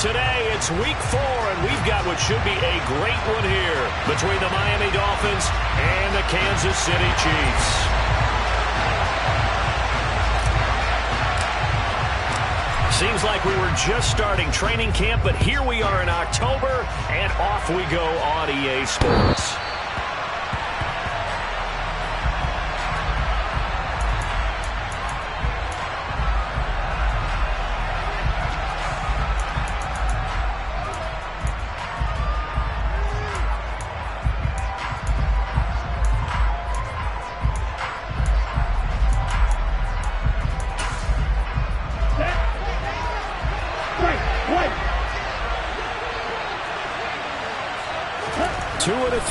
Today, it's week 4, and we've got what should be a great one here between the Miami Dolphins and the Kansas City Chiefs. Seems like we were just starting training camp, but here we are in October, and off we go on EA Sports.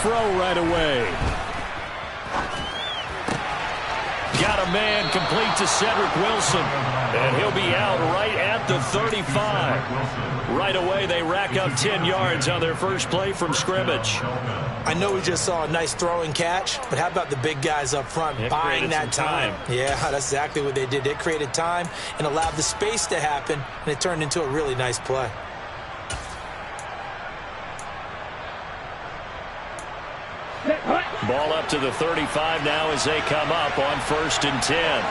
Throw right away. Got a man complete to Cedric Wilson, and he'll be out right at the 35. Right away, they rack up 10 yards on their first play from scrimmage. I know we just saw a nice throwing catch, but how about the big guys up front buying that time? Yeah, that's exactly what they did. They created time and allowed the space to happen, and it turned into a really nice play. Ball up to the 35 now as they come up on 1st and 10.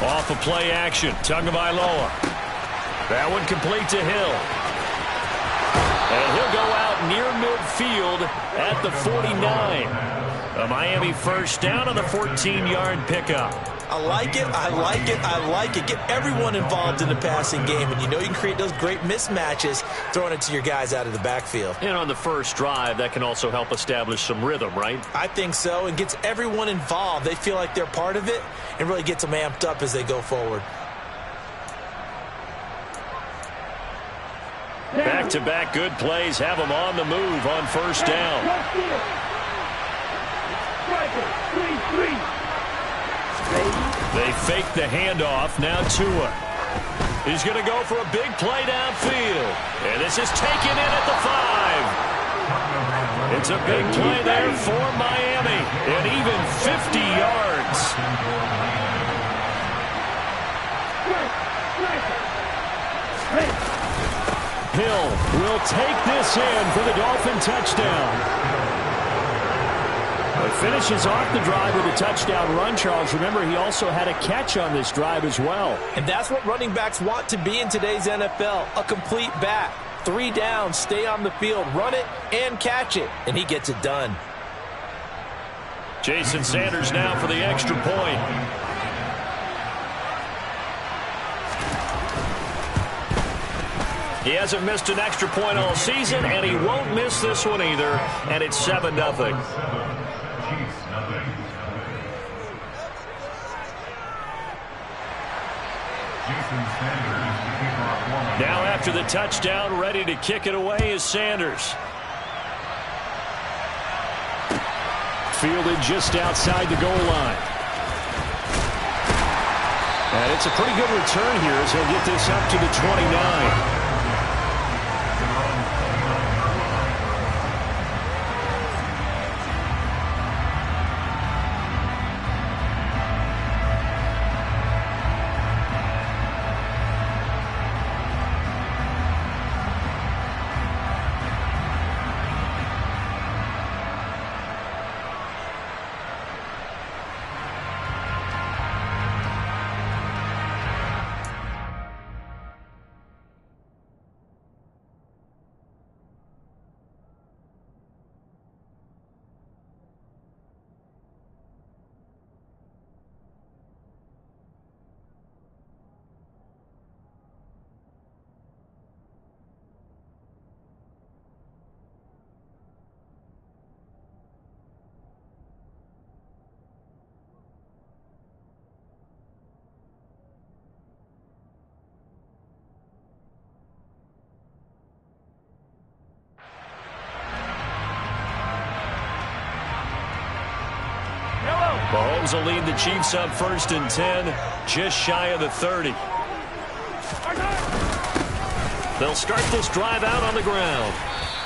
Off of play action, Tagovailoa. That one complete to Hill. And he'll go out near midfield at the 49. A Miami first down on the 14-yard pickup. I like it, I like it, I like it. Get everyone involved in the passing game, and you know you can create those great mismatches throwing it to your guys out of the backfield. And on the first drive, that can also help establish some rhythm, right? I think so, and gets everyone involved. They feel like they're part of it and really gets them amped up as they go forward. Back-to-back good plays have them on the move on first down. They fake the handoff. Now Tua. He's going to go for a big play downfield. And this is taken in at the 5. It's a big play there for Miami. And even 50 yards. Hill will take this in for the Dolphin touchdown. He finishes off the drive with a touchdown run, Charles. Remember, he also had a catch on this drive as well. And that's what running backs want to be in today's NFL, a complete back. 3 downs, stay on the field, run it, and catch it. And he gets it done. Jason Sanders now for the extra point. He hasn't missed an extra point all season, and he won't miss this one either. And it's 7-0. Now after the touchdown, ready to kick it away is Sanders. Fielded just outside the goal line. And it's a pretty good return here as he'll get this up to the 29. Mahomes will lead the Chiefs up 1st and 10, just shy of the 30. They'll start this drive out on the ground.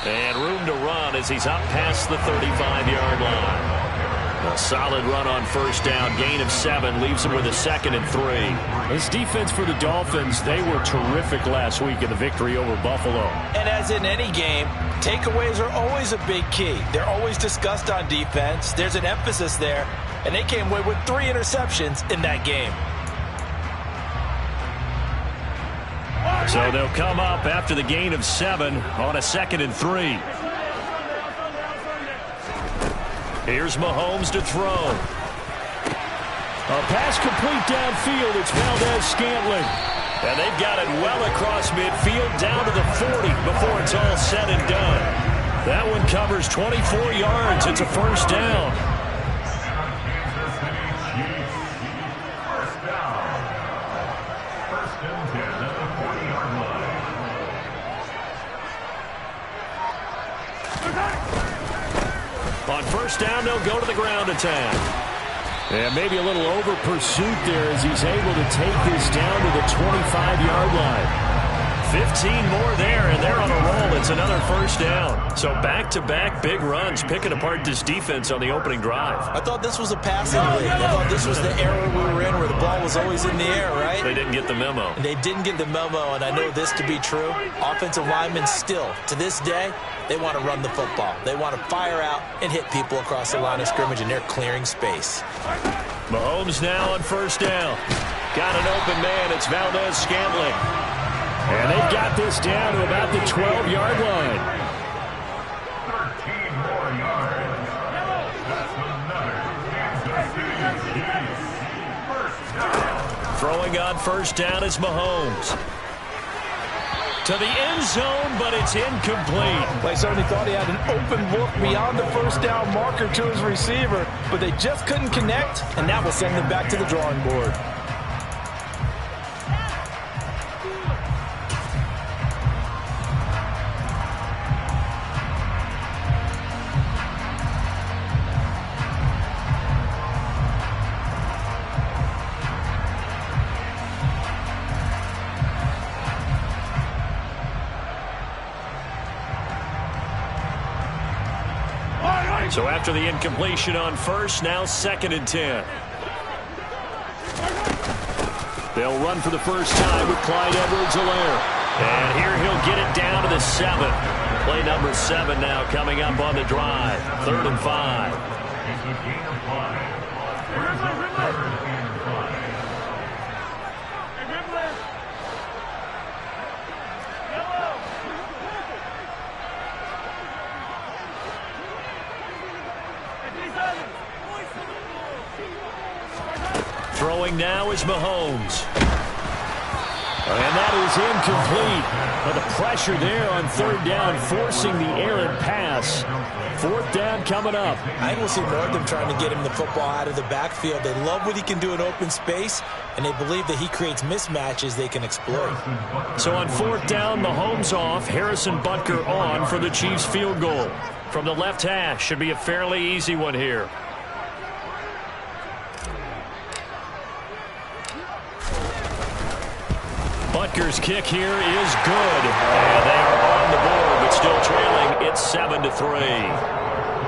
And room to run as he's up past the 35-yard line. A solid run on first down. Gain of 7 leaves them with a 2nd and 3. This defense for the Dolphins, they were terrific last week in the victory over Buffalo. And as in any game, takeaways are always a big key. They're always discussed on defense. There's an emphasis there. And they came away with 3 interceptions in that game. So they'll come up after the gain of 7 on a 2nd and 3. Here's Mahomes to throw. A pass complete downfield. It's Valdez-Scantling. And they've got it well across midfield down to the 40 before it's all said and done. That one covers 24 yards. It's a first down. On first down, they'll go to the ground attack. And maybe a little over pursuit there as he's able to take this down to the 25-yard line. 15 more there, and they're on a roll. It's another first down. So back-to-back big runs, picking apart this defense on the opening drive. I thought this was a passing league. I thought this was the era we were in where the ball was always in the air, right? They didn't get the memo. They didn't get the memo, and I know this to be true. Offensive linemen still, to this day, they want to run the football. They want to fire out and hit people across the line of scrimmage, and they're clearing space. Mahomes now on first down. Got an open man. It's Valdez-Scantling. And they've got this down to about the 12-yard line. 13 more yards. That's another. Throwing on first down is Mahomes. To the end zone, but it's incomplete. Like somebody thought he had an open look beyond the first down marker to his receiver, but they just couldn't connect, and that will send them back to the drawing board. So after the incompletion on first, now 2nd and 10. They'll run for the first time with Clyde Edwards-Helaire. And here he'll get it down to the 7. Play number 7 now coming up on the drive. 3rd and 5. It's a gain of 5. Where's the third gain of 5? Throwing now is Mahomes. And that is incomplete. But the pressure there on 3rd down, forcing the errant pass. 4th down coming up. I will see more of them trying to get him the football out of the backfield. They love what he can do in open space, and they believe that he creates mismatches they can exploit. So on 4th down, Mahomes off, Harrison Butker on for the Chiefs field goal. From the left hash, should be a fairly easy one here. Butker's kick here is good. And they are on the board, but still trailing. It's 7-3.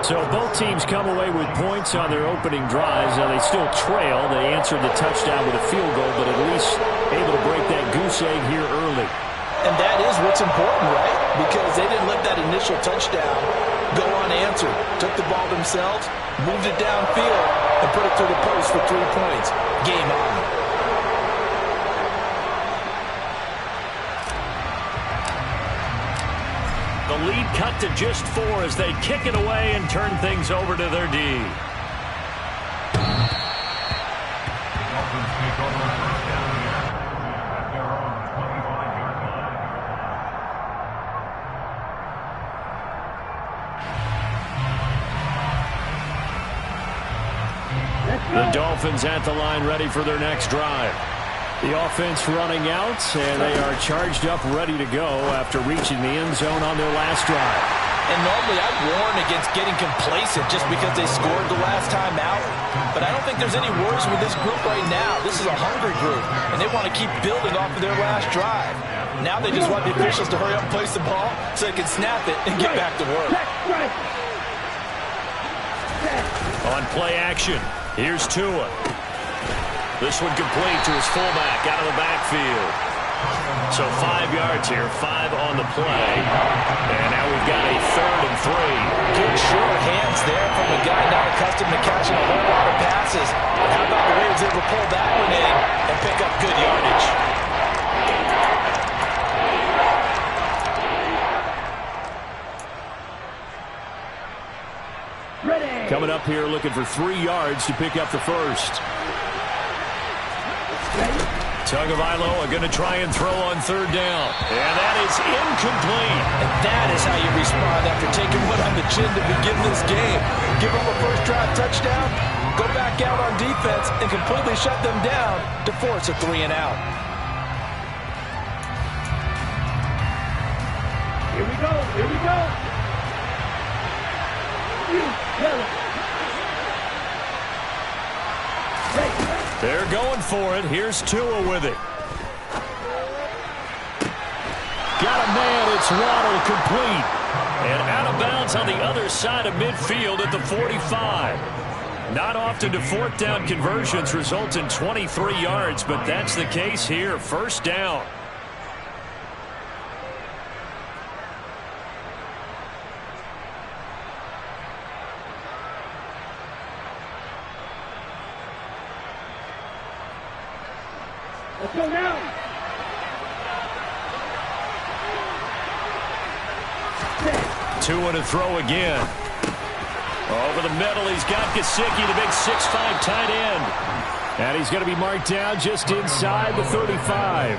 So both teams come away with points on their opening drives. Now they still trail. They answered the touchdown with a field goal, but at least able to break that goose egg here early. And that is what's important, right? Because they didn't let that initial touchdown go unanswered. Took the ball themselves, moved it downfield, and put it through the post for 3 points. Game on. The lead cut to just 4 as they kick it away and turn things over to their D. Dolphins take over first down here at their own 25-yard line. The Dolphins at the line ready for their next drive. The offense running out, and they are charged up, ready to go after reaching the end zone on their last drive. And normally I'd warn against getting complacent just because they scored the last time out. But I don't think there's any worries with this group right now. This is a hungry group, and they want to keep building off of their last drive. Now they just want the officials to hurry up and place the ball so they can snap it and get back to work. On play action, here's Tua. This one complete to his fullback out of the backfield. So 5 yards here, 5 on the play. And now we've got a 3rd and 3. Good sure hands there from a guy not accustomed to catching a whole lot of passes. But how about the way he was able to pull that one in and pick up good yardage? Coming up here looking for 3 yards to pick up the first. Tagovailoa going to try and throw on 3rd down. And that is incomplete. And that is how you respond after taking one on the chin to begin this game. Give up a first drive touchdown, go back out on defense, and completely shut them down to force a 3 and out. Here we go. Here we go. They're going for it. Here's Tua with it. Got a man. It's Waddle, complete. And out of bounds on the other side of midfield at the 45. Not often do 4th down conversions result in 23 yards, but that's the case here. 1st down. Let's go now. Tua to throw again. Over the middle, he's got Gesicki, the big 6'5" tight end. And he's going to be marked down just inside the 35.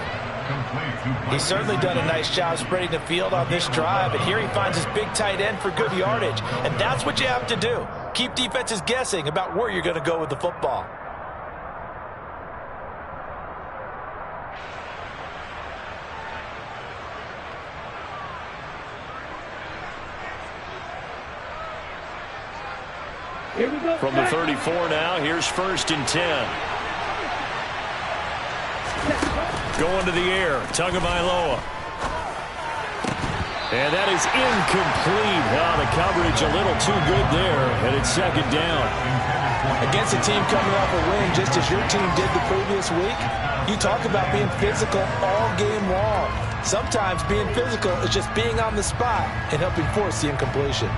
He's certainly done a nice job spreading the field on this drive, and here he finds his big tight end for good yardage. And that's what you have to do. Keep defenses guessing about where you're going to go with the football. Here we go. From the 34 now, here's 1st and 10. Going to the air, Tagovailoa. And that is incomplete. Oh, the coverage a little too good there, and it's 2nd down. Against a team coming off a win just as your team did the previous week, you talk about being physical all game long. Sometimes being physical is just being on the spot and helping force the incompletion.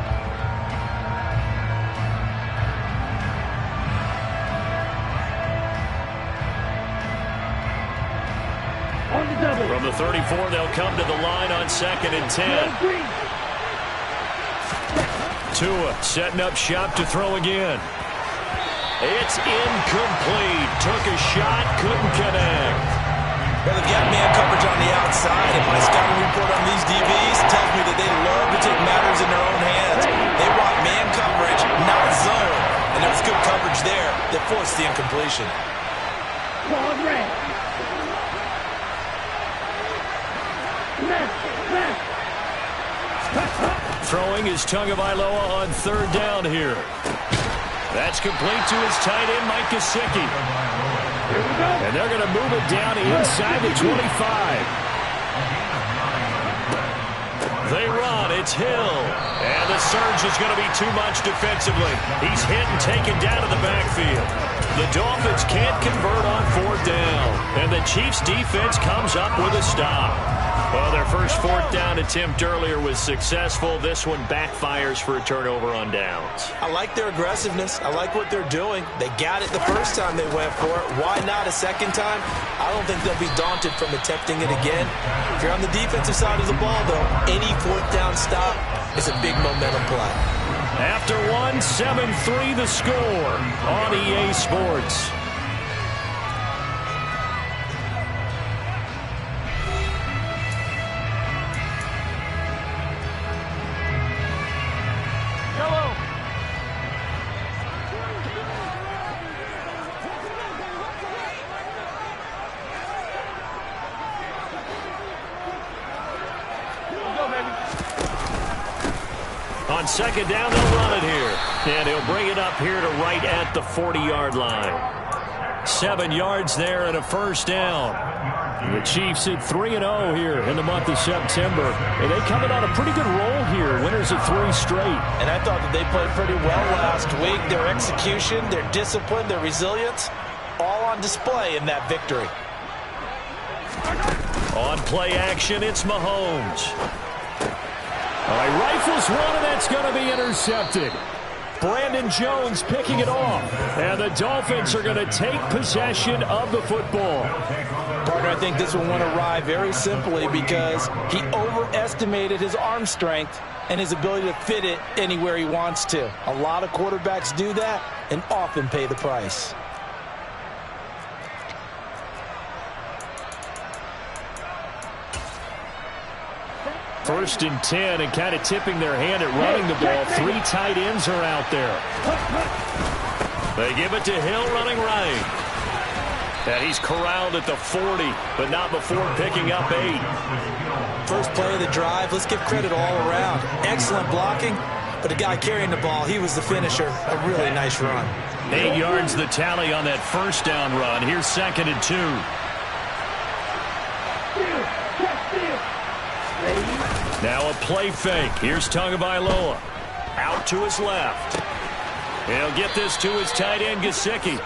From the 34, they'll come to the line on 2nd and 10. Tua setting up shop to throw again. It's incomplete. Took a shot, couldn't connect. Well, they've got man coverage on the outside, and my scouting report on these DBs tells me that they love to take matters in their own hands. They want man coverage, not zone. And there was good coverage there that forced the incompletion. Ball red. Throwing is Tagovailoa on 3rd down here. That's complete to his tight end, Mike Gesicki. And they're going to move it down inside the 25. They run. It's Hill. And the surge is going to be too much defensively. He's hit and taken down to the backfield. The Dolphins can't convert on 4th down. And the Chiefs' defense comes up with a stop. Well, their first 4th down attempt earlier was successful. This one backfires for a turnover on downs. I like their aggressiveness. I like what they're doing. They got it the first time they went for it. Why not a second time? I don't think they'll be daunted from attempting it again. If you're on the defensive side of the ball, though, any 4th down stop is a big momentum play. After one, 7-3 the score on EA Sports. On 2nd down, they'll run it here. And he'll bring it up here to right at the 40-yard line. 7 yards there and a 1st down. The Chiefs at 3-0 here in the month of September. And they coming on a pretty good roll here. Winners of 3 straight. And I thought that they played pretty well last week. Their execution, their discipline, their resilience, all on display in that victory. On play action, it's Mahomes. He rifles one, and that's going to be intercepted. Brandon Jones picking it off. And the Dolphins are going to take possession of the football. Partner, I think this one went awry very simply because he overestimated his arm strength and his ability to fit it anywhere he wants to. A lot of quarterbacks do that and often pay the price. First and 10, and kind of tipping their hand at running the ball. 3 tight ends are out there. They give it to Hill running right. And he's corralled at the 40, but not before picking up 8. First play of the drive, let's give credit all around. Excellent blocking, but the guy carrying the ball, he was the finisher. A really nice run. 8 yards the tally on that first down run. Here's 2nd and 2. Now a play fake. Here's Tagovailoa. Out to his left. He'll get this to his tight end, Gesicki.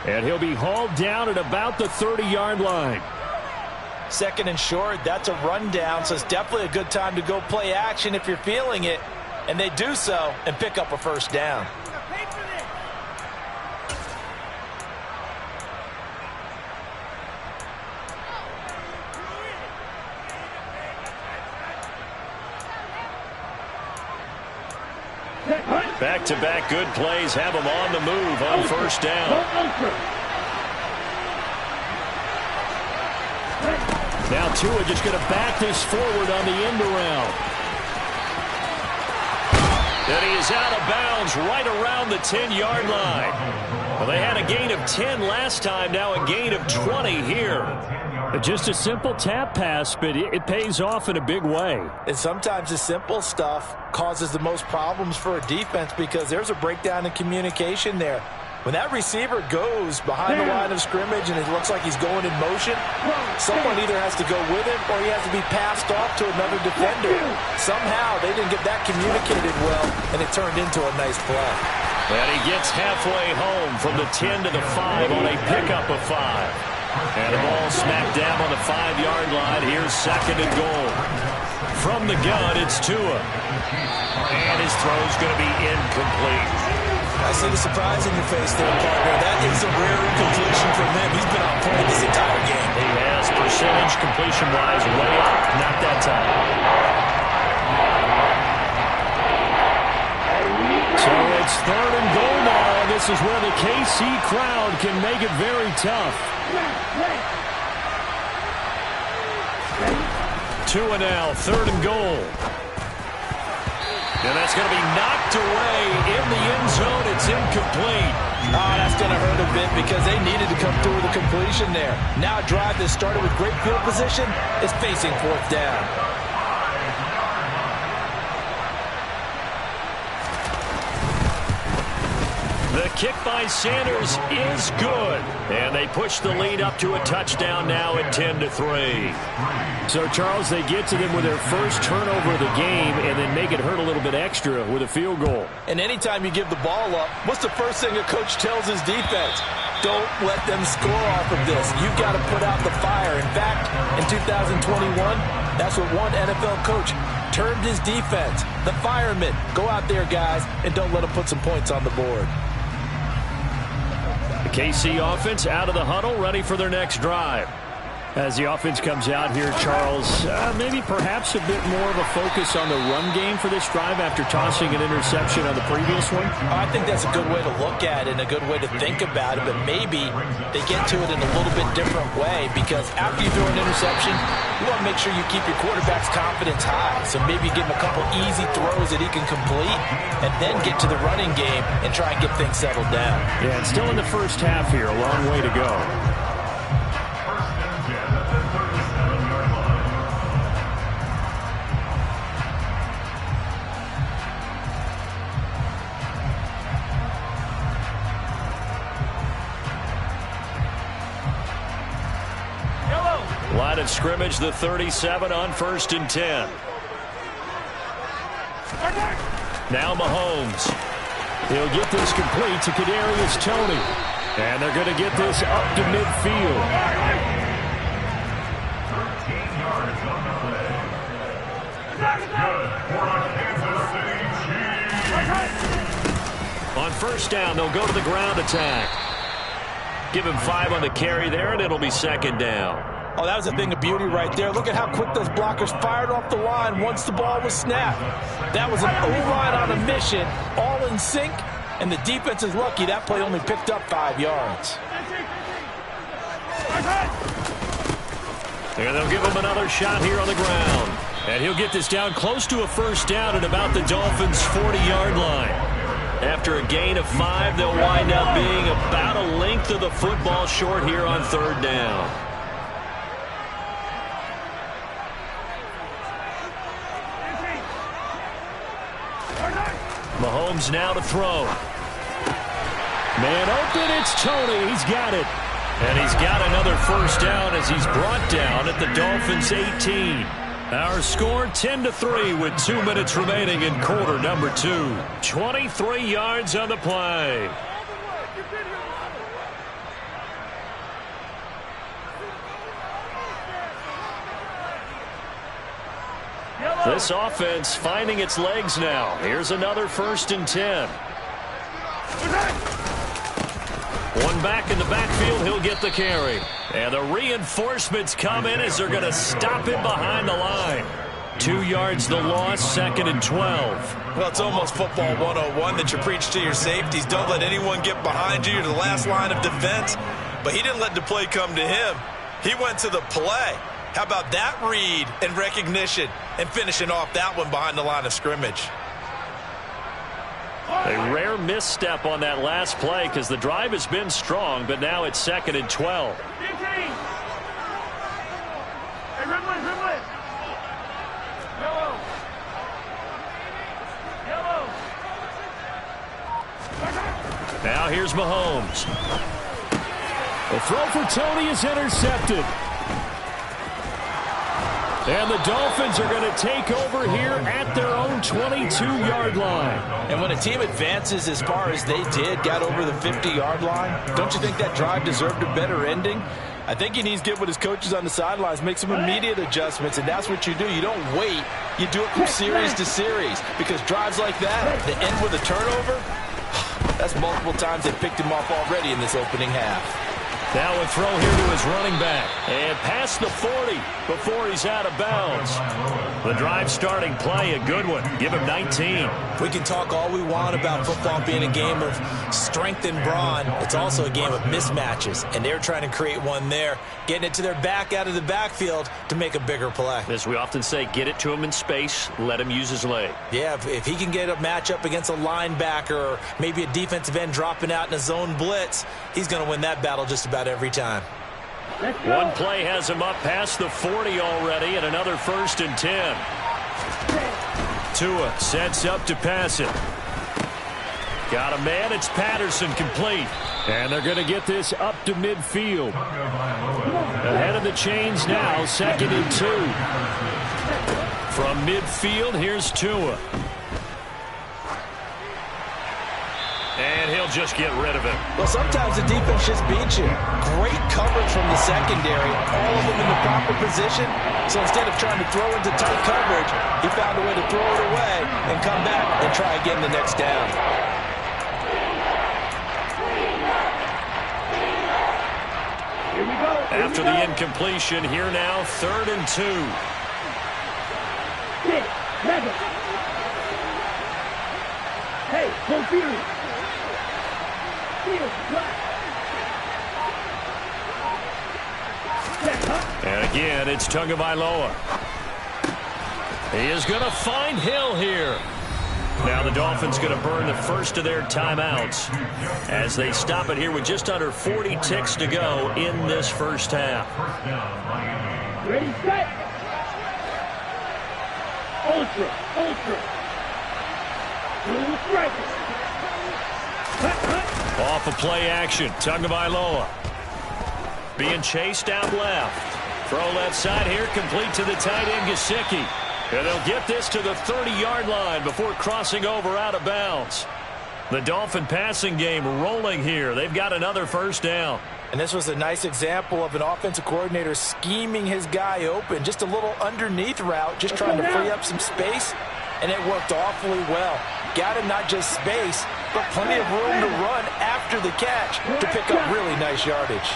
And he'll be hauled down at about the 30-yard line. 2nd and short, that's a rundown, so it's definitely a good time to go play action if you're feeling it. And they do so and pick up a first down. Back-to-back good plays have him on the move on first down. Now Tua just going to back this forward on the end around. And he is out of bounds right around the 10-yard line. Well, they had a gain of 10 last time, now a gain of 20 here. Just a simple tap pass, but it pays off in a big way. And sometimes the simple stuff causes the most problems for a defense because there's a breakdown in communication there. When that receiver goes behind the line of scrimmage and it looks like he's going in motion, someone either has to go with him or he has to be passed off to another defender. Somehow they didn't get that communicated well, and it turned into a nice play. And he gets halfway home from the 10 to the 5 on a pickup of 5. And the ball smack dab on the 5-yard line. Here's 2nd and goal. From the gun, it's Tua. And his throw's going to be incomplete. I see the surprise in your face there, partner. That is a rare incompletion from him. He's been on point this entire game. He has percentage completion-wise way up. Not that time. So it's 3rd and goal now. This is where the KC crowd can make it very tough. Tua now, 3rd and goal. And that's going to be knocked away in the end zone. It's incomplete. Oh, that's going to hurt a bit because they needed to come through with a completion there. Now a drive that started with great field position is facing 4th down. The kick by Sanders is good. And they push the lead up to a touchdown now at 10-3. So, Charles, they get to them with their first turnover of the game and then make it hurt a little bit extra with a field goal. And anytime you give the ball up, what's the first thing a coach tells his defense? Don't let them score off of this. You've got to put out the fire. In fact, in 2021, that's what one NFL coach termed his defense. The firemen. Go out there, guys, and don't let them put some points on the board. The KC offense out of the huddle, ready for their next drive. As the offense comes out here, Charles, maybe perhaps a bit more of a focus on the run game for this drive after tossing an interception on the previous one? I think that's a good way to look at it and a good way to think about it, but maybe they get to it in a little bit different way because after you throw an interception, you want to make sure you keep your quarterback's confidence high. So maybe give him a couple easy throws that he can complete and then get to the running game and try and get things settled down. Yeah, it's still in the first half here, a long way to go. of scrimmage, the 37 on 1st and 10. Now Mahomes. He'll get this complete to Kadarius Toney. And they're going to get this up to midfield. 13 yards on the play. Good for the Kansas City Chiefs. On 1st down, they'll go to the ground attack. Give him 5 on the carry there, and it'll be 2nd down. Oh, that was a thing of beauty right there. Look at how quick those blockers fired off the line once the ball was snapped. That was an O-line on a mission, all in sync, and the defense is lucky that play only picked up 5 yards. And they'll give him another shot here on the ground. And he'll get this down close to a 1st down at about the Dolphins' 40-yard line. After a gain of 5, they'll wind up being about a length of the football short here on 3rd down. Mahomes now to throw. Man open, it's Toney. He's got it. And he's got another 1st down as he's brought down at the Dolphins' 18. Our score 10-3 with 2 minutes remaining in quarter number 2. 23 yards on the play. This offense finding its legs now. Here's another 1st and 10. One back in the backfield, he'll get the carry. And the reinforcements come in as they're going to stop him behind the line. 2 yards the loss, 2nd and 12. Well, it's almost football 101 that you preach to your safeties. Don't let anyone get behind you. You're the last line of defense. But he didn't let the play come to him. He went to the play. How about that read and recognition and finishing off that one behind the line of scrimmage? A rare misstep on that last play because the drive has been strong, but now it's 2nd and 12. Now here's Mahomes. The throw for Toney is intercepted. And the Dolphins are going to take over here at their own 22-yard line. And when a team advances as far as they did, got over the 50-yard line, don't you think that drive deserved a better ending? I think he needs to get with his coaches on the sidelines, make some immediate adjustments, and that's what you do. You don't wait. You do it from series to series, because drives like that, that end with a turnover, that's multiple times they picked him off already in this opening half. Now a throw here to his running back. And past the 40 before he's out of bounds. The drive starting play, a good one. Give him 19. We can talk all we want about football being a game of strength and brawn. It's also a game of mismatches. And they're trying to create one there, getting it to their back out of the backfield to make a bigger play. As we often say, get it to him in space, let him use his leg. Yeah, if he can get a matchup against a linebacker or maybe a defensive end dropping out in a zone blitz, he's going to win that battle just about every time. One play has him up past the 40 already, and another 1st and 10. Tua sets up to pass it. Got a man, it's Patterson, complete. And they're going to get this up to midfield. Ahead of the chains now, 2nd and 2. From midfield, here's Tua. And he'll just get rid of it. Well, sometimes the defense just beats you. Great coverage from the secondary. All of them in the proper position. So instead of trying to throw into tight coverage, he found a way to throw it away and come back and try again the next down. Here we go. After the incompletion, here now, 3rd and 2. 6, 7. Hey, go Fury. And again, it's Tagovailoa. He is going to find Hill here. Now the Dolphins going to burn the first of their timeouts as they stop it here with just under 40 ticks to go in this first half. Ready, set. Ultra. Blue strikers. Off of play action, Tagovailoa being chased out left. Throw left side here, complete to the tight end, Gesicki. And they'll get this to the 30-yard line before crossing over out of bounds. The Dolphin passing game rolling here. They've got another first down. And this was a nice example of an offensive coordinator scheming his guy open. Just a little underneath route, just trying to free up some space. And it worked awfully well. Got him not just space, but plenty of room to run after the catch to pick up really nice yardage.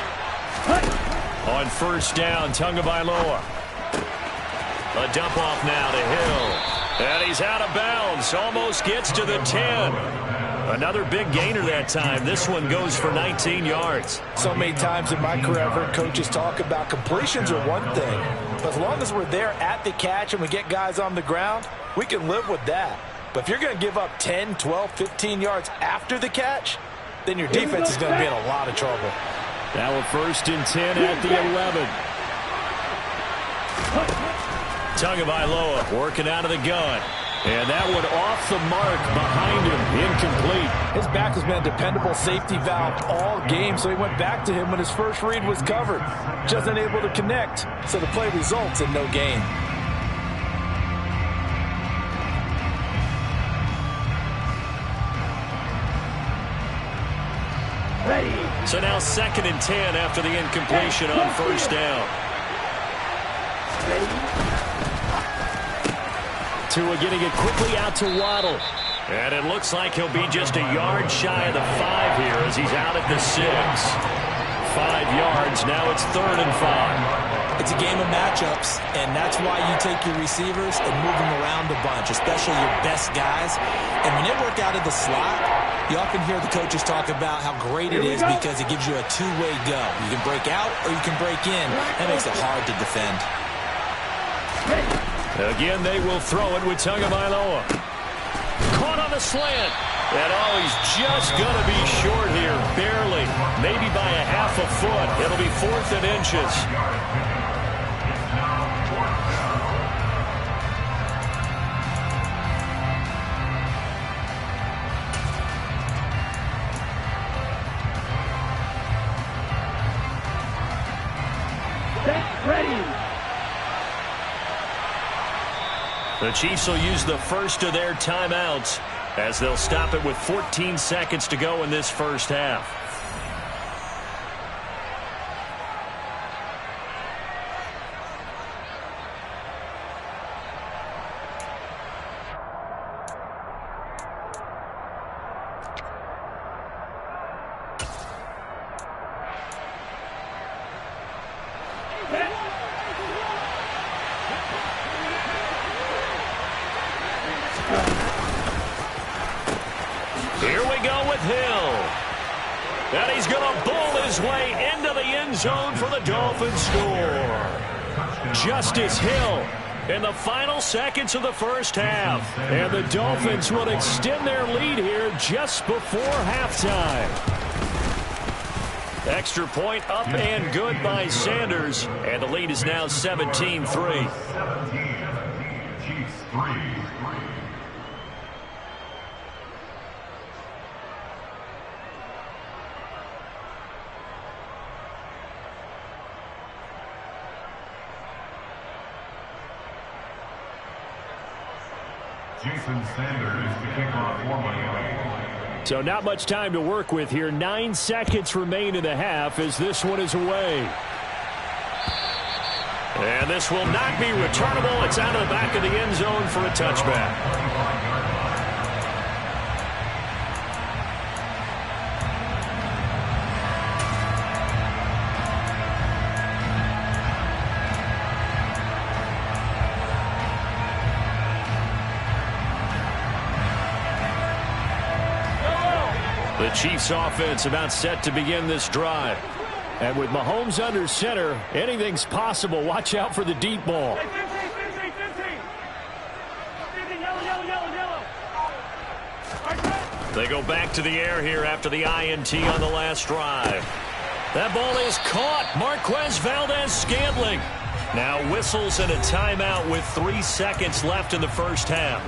On first down, Tagovailoa. A dump off now to Hill. And he's out of bounds. Almost gets to the 10. Another big gainer that time. This one goes for 19 yards. So many times in my career, I've heard coaches talk about completions are one thing. But as long as we're there at the catch and we get guys on the ground, we can live with that. But if you're going to give up 10, 12, 15 yards after the catch, then your defense is going to be in a lot of trouble. Now a first and 10 at the 11. Tagovailoa working out of the gun. And that one off the mark behind him. Incomplete. His back has been a dependable safety valve all game, so he went back to him when his first read was covered. Just unable to connect, so the play results in no gain. So now second and 10 after the incompletion on first down. Tua getting it quickly out to Waddle. And it looks like he'll be just a yard shy of the 5 here as he's out at the 6. 5 yards. Now it's 3rd and 5. It's a game of matchups, and that's why you take your receivers and move them around a bunch, especially your best guys. And when they work out of the slot, you often hear the coaches talk about how great it is because it gives you a two-way go. You can break out or you can break in. That makes it hard to defend. Again, they will throw it with Tagovailoa. Caught on the slant. And he's just going to be short here, barely, maybe by a half a foot. It'll be 4th and inches. The Chiefs will use the first of their timeouts as they'll stop it with 14 seconds to go in this first half. Here we go with Hill. And he's going to bull his way into the end zone for the Dolphins score. Justice Hill in the final seconds of the first half. And the Dolphins will extend their lead here just before halftime. Extra point up and good by Sanders. And the lead is now 17-3. 17, Chiefs 3. Jason Sanders to kick off for Miami. So not much time to work with here. 9 seconds remain in the half as this one is away. And this will not be returnable. It's out of the back of the end zone for a touchback. The Chiefs offense about set to begin this drive. And with Mahomes under center, anything's possible. Watch out for the deep ball. They go back to the air here after the INT on the last drive. That ball is caught. Marquez Valdes-Scantling now whistles and a timeout with 3 seconds left in the first half.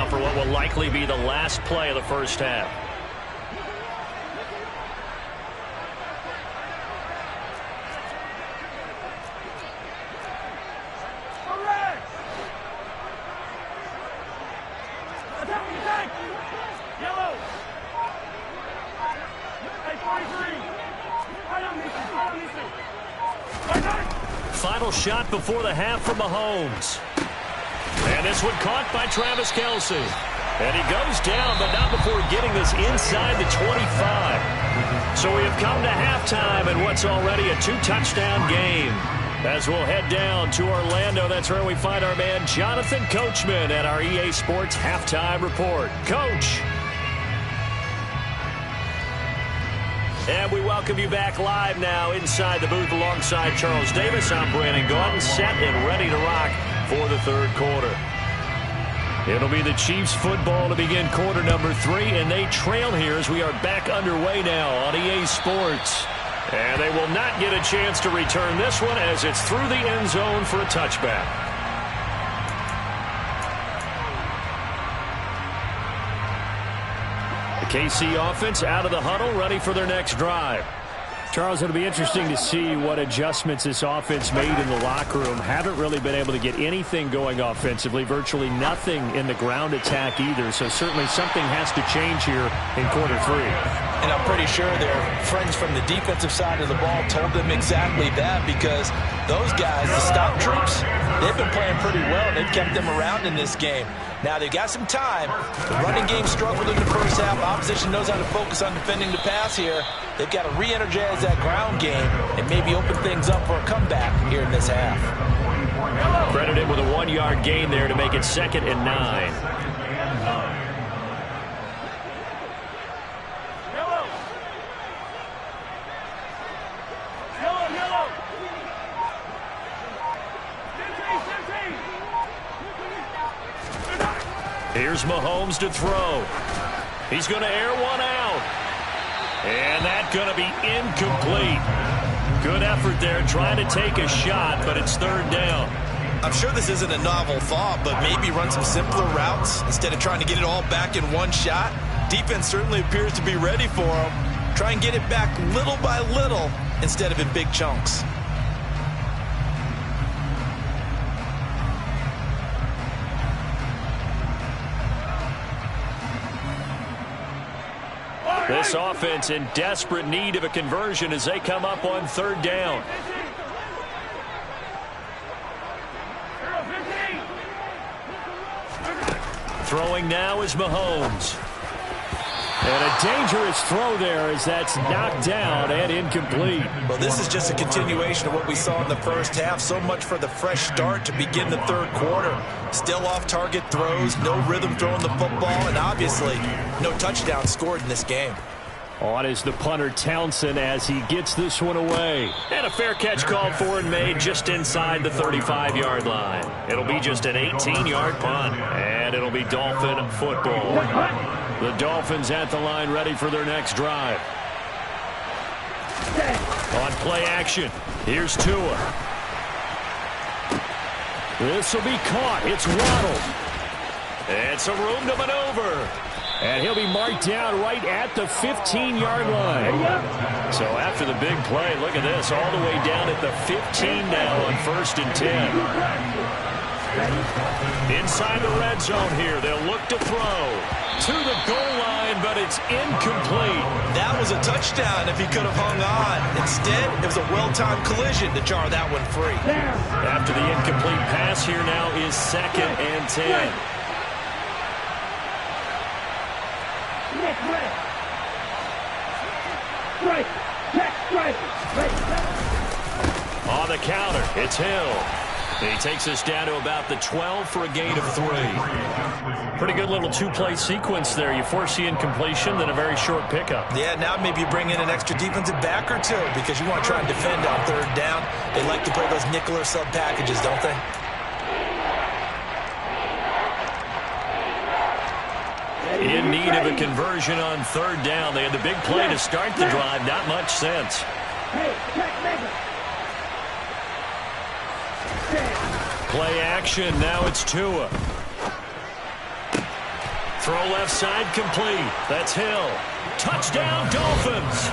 now for what will likely be the last play of the first half. Final shot before the half from Mahomes. And this one caught by Travis Kelce. And he goes down, but not before getting this inside the 25. So we have come to halftime in what's already a 2-touchdown game. As we'll head down to Orlando, that's where we find our man Jonathan Coachman at our EA Sports Halftime Report. Coach. And we welcome you back live now inside the booth alongside Charles Davis. I'm Brandon Gaudin, set and ready to rock for the third quarter. It'll be the Chiefs football to begin quarter number 3, and they trail here as we are back underway now on EA Sports. And they will not get a chance to return this one as it's through the end zone for a touchback. KC offense out of the huddle, ready for their next drive. Charles, it'll be interesting to see what adjustments this offense made in the locker room. Haven't really been able to get anything going offensively, virtually nothing in the ground attack either. So certainly something has to change here in quarter 3. And I'm pretty sure their friends from the defensive side of the ball told them exactly that, because those guys, the stop troops, they've been playing pretty well. They've kept them around in this game. Now, they've got some time. The running game struggled in the first half. Opposition knows how to focus on defending the pass here. They've got to re-energize that ground game and maybe open things up for a comeback here in this half. Credited with a 1-yard gain there to make it 2nd and 9. Here's Mahomes to throw. He's going to air one out. And that's going to be incomplete. Good effort there trying to take a shot, but it's 3rd down. I'm sure this isn't a novel thought, but maybe run some simpler routes instead of trying to get it all back in one shot. Defense certainly appears to be ready for him. Try and get it back little by little instead of in big chunks. This offense in desperate need of a conversion as they come up on 3rd down. Throwing now is Mahomes. And a dangerous throw there as that's knocked down and incomplete. Well, this is just a continuation of what we saw in the first half. So much for the fresh start to begin the third quarter. Still off-target throws, no rhythm throwing the football, and obviously no touchdown scored in this game. On is the punter Townsend as he gets this one away. And a fair catch called for and made just inside the 35-yard line. It'll be just an 18-yard punt, and it'll be Dolphin football. The Dolphins at the line ready for their next drive. On play action, here's Tua. This will be caught. It's Waddle. It's a room to maneuver. And he'll be marked down right at the 15-yard line. So after the big play, look at this, all the way down at the 15 now on 1st and 10. Inside the red zone here, they'll look to throw to the goal line, but it's incomplete. That was a touchdown if he could have hung on. Instead, it was a well-timed collision to jar that one free. After the incomplete pass, here now is 2nd and 10. On the counter, it's Hill. He takes us down to about the 12 for a gain of 3. Pretty good little 2-play sequence there. You force the incompletion, then a very short pickup. Yeah, now maybe you bring in an extra defensive back or 2 because you want to try and defend on 3rd down. They like to play those nickel or sub packages, don't they? In need of a conversion on 3rd down. They had the big play to start the drive. Not much sense. Play action. Now it's Tua. Throw left side complete. That's Hill. Touchdown, Dolphins.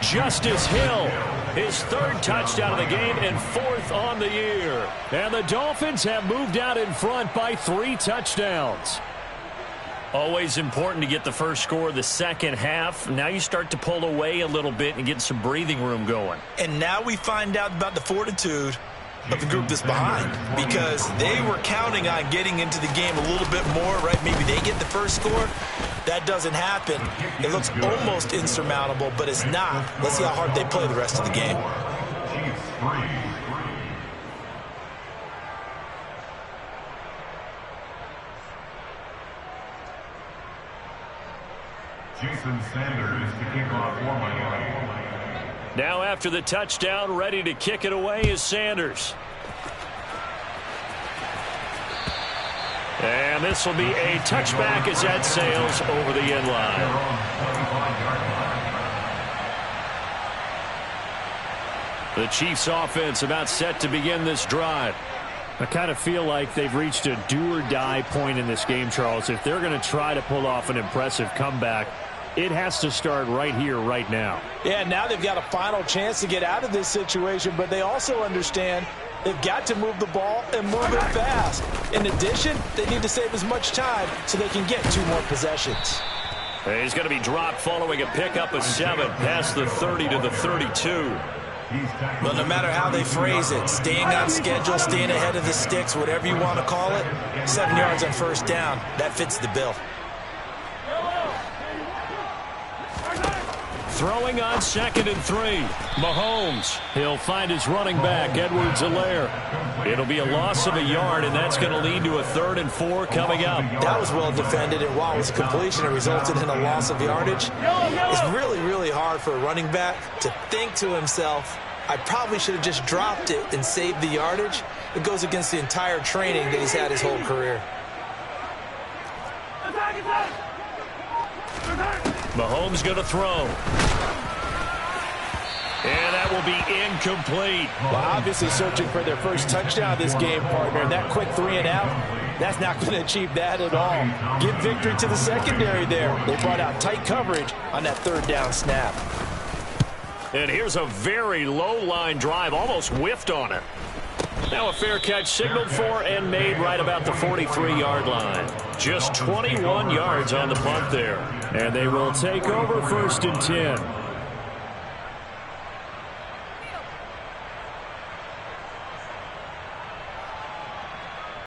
Justice Hill, his third touchdown of the game and fourth on the year. And the Dolphins have moved out in front by 3 touchdowns. Always important to get the first score of the second half. Now you start to pull away a little bit and get some breathing room going. And now we find out about the fortitude of the group that's behind, because they were counting on getting into the game a little bit more, right? Maybe they get the first score. That doesn't happen. It looks almost insurmountable, but it's not. Let's see how hard they play the rest of the game. Jason Sanders to kick off for Miami. Now after the touchdown, ready to kick it away is Sanders. And this will be a touchback as that sails over the end line. The Chiefs offense about set to begin this drive. I kind of feel like they've reached a do-or-die point in this game, Charles. If they're going to try to pull off an impressive comeback, it has to start right here, right now. Yeah, now they've got a final chance to get out of this situation, but they also understand they've got to move the ball and move it fast. In addition, they need to save as much time so they can get 2 more possessions. He's going to be dropped following a pickup of 7 past the 30 to the 32. But no matter how they phrase it, staying on schedule, staying ahead of the sticks, whatever you want to call it, 7 yards on first down, that fits the bill. Throwing on 2nd and 3. Mahomes. He'll find his running back, Edwards-Helaire. It'll be a loss of a yard, and that's going to lead to a 3rd and 4 coming up. That was well defended, and while it was a completion, it resulted in a loss of yardage. It's really, really hard for a running back to think to himself, I probably should have just dropped it and saved the yardage. It goes against the entire training that he's had his whole career. Mahomes going to throw. And that will be incomplete. Well, obviously searching for their first touchdown this game, partner. And that quick 3 and out, that's not going to achieve that at all. Give victory to the secondary there. They brought out tight coverage on that 3rd down snap. And here's a very low line drive, almost whiffed on it. Now a fair catch signaled for and made right about the 43-yard line. Just 21 yards on the punt there. And they will take over 1st and 10.